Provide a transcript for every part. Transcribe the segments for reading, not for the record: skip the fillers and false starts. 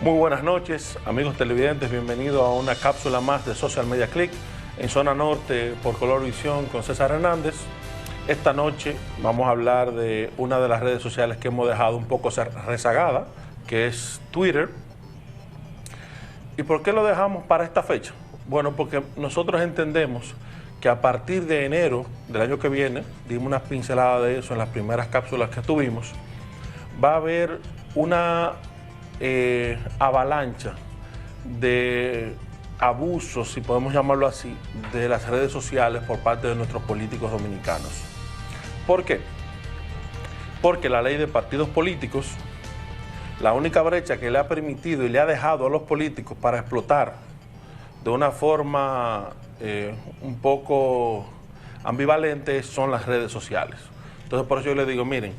Muy buenas noches, amigos televidentes, bienvenidos a una cápsula más de Social Media Click en Zona Norte por Color Visión con César Hernández. Esta noche vamos a hablar de una de las redes sociales que hemos dejado un poco rezagada, que es Twitter. ¿Y por qué lo dejamos para esta fecha? Bueno, porque nosotros entendemos que a partir de enero del año que viene, dimos unas pinceladas de eso en las primeras cápsulas que tuvimos, va a haber una avalancha de abusos, si podemos llamarlo así, de las redes sociales por parte de nuestros políticos dominicanos. ¿Por qué? Porque la ley de partidos políticos, la única brecha que le ha permitido y le ha dejado a los políticos para explotar de una forma un poco ambivalente son las redes sociales. Entonces por eso yo les digo, miren,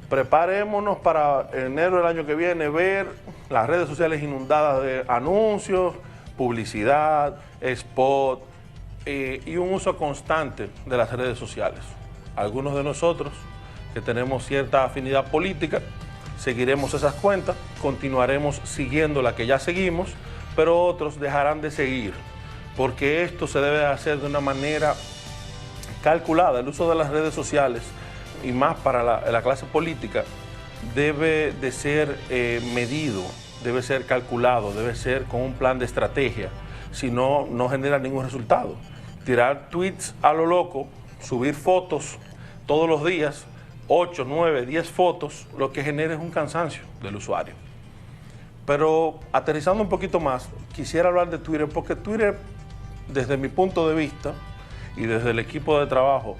preparémonos para enero del año que viene ver las redes sociales inundadas de anuncios, publicidad, spot y un uso constante de las redes sociales. Algunos de nosotros que tenemos cierta afinidad política seguiremos esas cuentas, continuaremos siguiendo la que ya seguimos, pero otros dejarán de seguir, porque esto se debe hacer de una manera calculada. El uso de las redes sociales, y más para la clase política, debe de ser medido, debe ser calculado, debe ser con un plan de estrategia, si no, no genera ningún resultado. Tirar tweets a lo loco, subir fotos todos los días, 8, 9, 10 fotos, lo que genera es un cansancio del usuario. Pero aterrizando un poquito más, quisiera hablar de Twitter, porque Twitter, desde mi punto de vista y desde el equipo de trabajo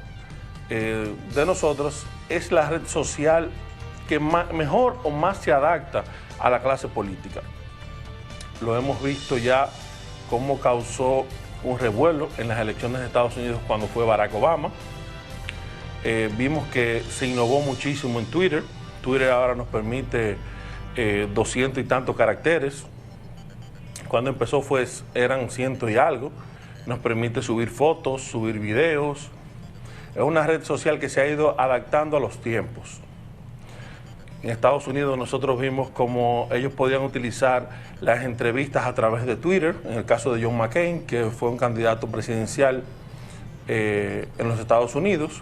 de nosotros, es la red social que mejor o más se adapta a la clase política. Lo hemos visto ya cómo causó un revuelo en las elecciones de Estados Unidos cuando fue Barack Obama. Vimos que se innovó muchísimo en Twitter. Twitter ahora nos permite 200 y tantos caracteres. Cuando empezó eran 100 y algo. Nos permite subir fotos, subir videos. Es una red social que se ha ido adaptando a los tiempos. En Estados Unidos nosotros vimos cómo ellos podían utilizar las entrevistas a través de Twitter, en el caso de John McCain, que fue un candidato presidencial en los Estados Unidos.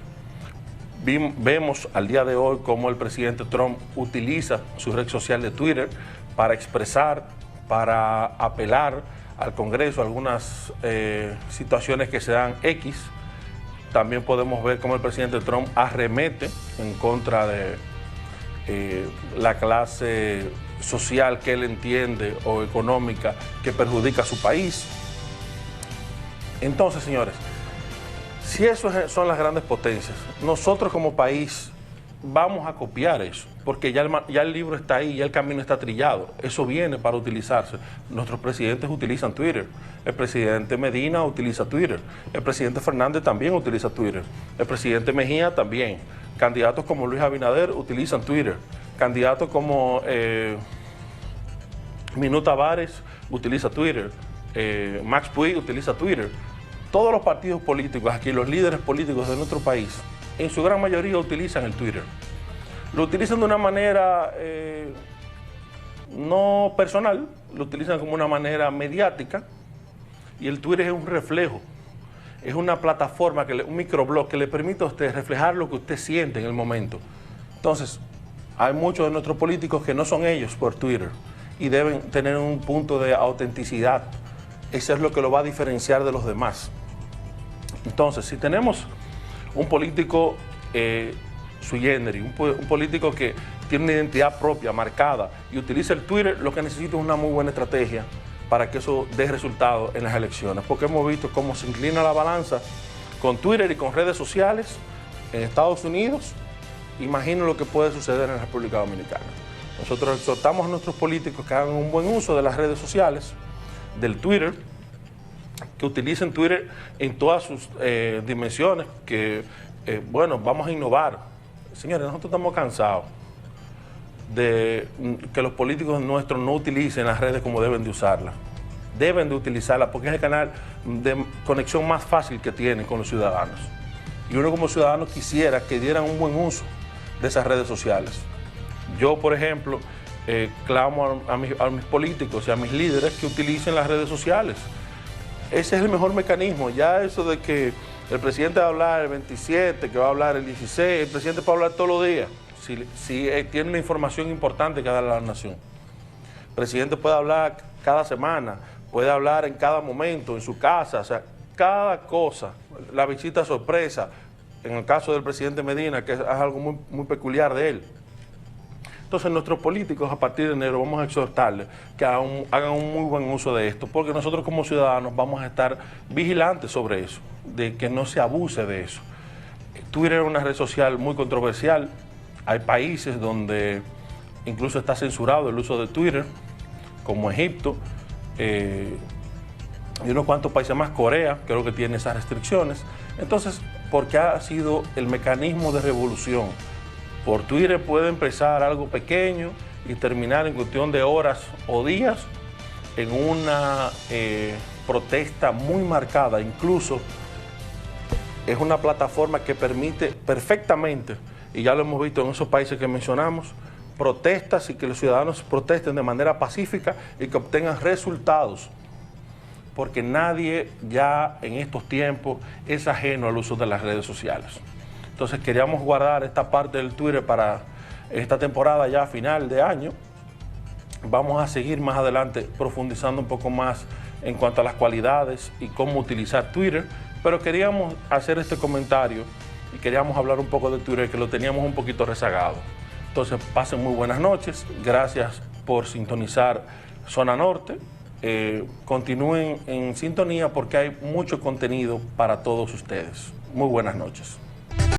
Vemos al día de hoy cómo el presidente Trump utiliza su red social de Twitter para expresar, para apelar al Congreso algunas situaciones que se dan X. También podemos ver cómo el presidente Trump arremete en contra de la clase social que él entiende o económica que perjudica a su país. Entonces, señores, si eso son las grandes potencias, nosotros como país vamos a copiar eso, porque ya el libro está ahí, ya el camino está trillado, eso viene para utilizarse. Nuestros presidentes utilizan Twitter, el presidente Medina utiliza Twitter, el presidente Fernández también utiliza Twitter, el presidente Mejía también, candidatos como Luis Abinader utilizan Twitter, candidatos como Minú Tavares utiliza Twitter, Max Puig utiliza Twitter. Todos los partidos políticos aquí, los líderes políticos de nuestro país, en su gran mayoría utilizan el Twitter. Lo utilizan de una manera no personal, lo utilizan como una manera mediática, y el Twitter es un reflejo, es una plataforma, un microblog que le permite a usted reflejar lo que usted siente en el momento. Entonces, hay muchos de nuestros políticos que no son ellos por Twitter y deben tener un punto de autenticidad. Eso es lo que lo va a diferenciar de los demás. Entonces, si tenemos un político sui generis, un político que tiene una identidad propia, marcada, y utiliza el Twitter, lo que necesita es una muy buena estrategia para que eso dé resultados en las elecciones, porque hemos visto cómo se inclina la balanza con Twitter y con redes sociales en Estados Unidos. Imagino lo que puede suceder en la República Dominicana. Nosotros exhortamos a nuestros políticos que hagan un buen uso de las redes sociales, del Twitter, que utilicen Twitter en todas sus dimensiones, que bueno, vamos a innovar. Señores, nosotros estamos cansados de que los políticos nuestros no utilicen las redes como deben de usarlas. Deben de utilizarlas porque es el canal de conexión más fácil que tienen con los ciudadanos. Y uno como ciudadano quisiera que dieran un buen uso de esas redes sociales. Yo, por ejemplo, clamo a mis políticos y a mis líderes que utilicen las redes sociales. Ese es el mejor mecanismo. Ya eso de que el presidente va a hablar el 27, que va a hablar el 16, el presidente puede hablar todos los días, si tiene una información importante que darle a la nación. El presidente puede hablar cada semana, puede hablar en cada momento, en su casa, o sea, cada cosa, la visita sorpresa, en el caso del presidente Medina, que es algo muy, muy peculiar de él. Entonces nuestros políticos a partir de enero vamos a exhortarles que hagan un muy buen uso de esto, porque nosotros como ciudadanos vamos a estar vigilantes sobre eso, de que no se abuse de eso. Twitter es una red social muy controversial, hay países donde incluso está censurado el uso de Twitter, como Egipto, y unos cuantos países más, Corea, creo que tiene esas restricciones. Entonces, porque ha sido el mecanismo de revolución. Por Twitter puede empezar algo pequeño y terminar en cuestión de horas o días en una protesta muy marcada. Incluso es una plataforma que permite perfectamente, y ya lo hemos visto en esos países que mencionamos, protestas y que los ciudadanos protesten de manera pacífica y que obtengan resultados. Porque nadie ya en estos tiempos es ajeno al uso de las redes sociales. Entonces queríamos guardar esta parte del Twitter para esta temporada ya a final de año. Vamos a seguir más adelante profundizando un poco más en cuanto a las cualidades y cómo utilizar Twitter, pero queríamos hacer este comentario y queríamos hablar un poco de Twitter, que lo teníamos un poquito rezagado. Entonces pasen muy buenas noches, gracias por sintonizar Zona Norte. Continúen en sintonía porque hay mucho contenido para todos ustedes. Muy buenas noches.